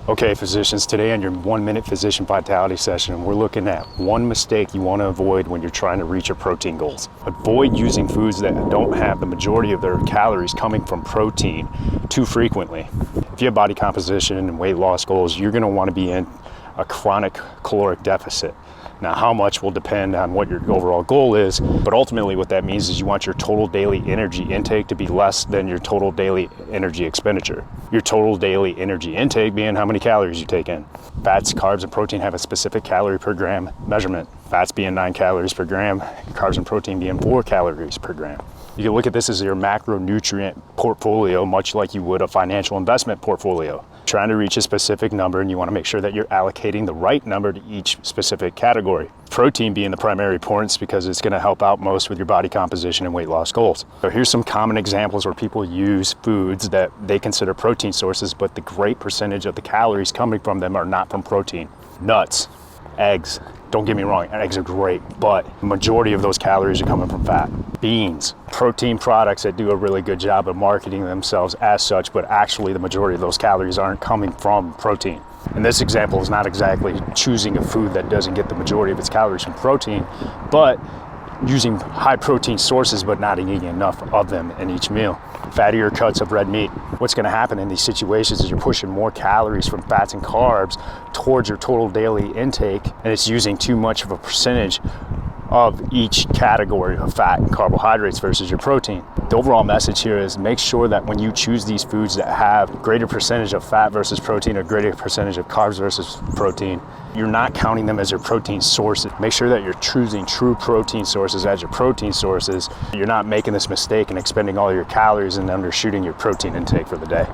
Okay, physicians, today on your 1-minute physician vitality session, we're looking at one mistake you want to avoid when you're trying to reach your protein goals. Avoid using foods that don't have the majority of their calories coming from protein too frequently. If you have body composition and weight loss goals, you're going to want to be in a chronic caloric deficit. Now, how much will depend on what your overall goal is, but ultimately what that means is you want your total daily energy intake to be less than your total daily energy expenditure. Your total daily energy intake being how many calories you take in. Fats, carbs, and protein have a specific calorie per gram measurement. Fats being 9 calories per gram, carbs and protein being 4 calories per gram. You can look at this as your macronutrient portfolio, much like you would a financial investment portfolio. Trying to reach a specific number, and you want to make sure that you're allocating the right number to each specific category. Protein being the primary importance because it's going to help out most with your body composition and weight loss goals. So here's some common examples where people use foods that they consider protein sources, but the great percentage of the calories coming from them are not from protein. Nuts, eggs. Don't get me wrong, eggs are great, but the majority of those calories are coming from fat. Beans, protein products that do a really good job of marketing themselves as such, but actually the majority of those calories aren't coming from protein. And this example is not exactly choosing a food that doesn't get the majority of its calories from protein, but using high protein sources but not eating enough of them in each meal. Fattier cuts of red meat. What's going to happen in these situations is you're pushing more calories from fats and carbs towards your total daily intake, and it's using too much of a percentage of each category of fat and carbohydrates versus your protein. The overall message here is make sure that when you choose these foods that have greater percentage of fat versus protein or greater percentage of carbs versus protein, you're not counting them as your protein sources. Make sure that you're choosing true protein sources as your protein sources. You're not making this mistake and expending all your calories and undershooting your protein intake for the day.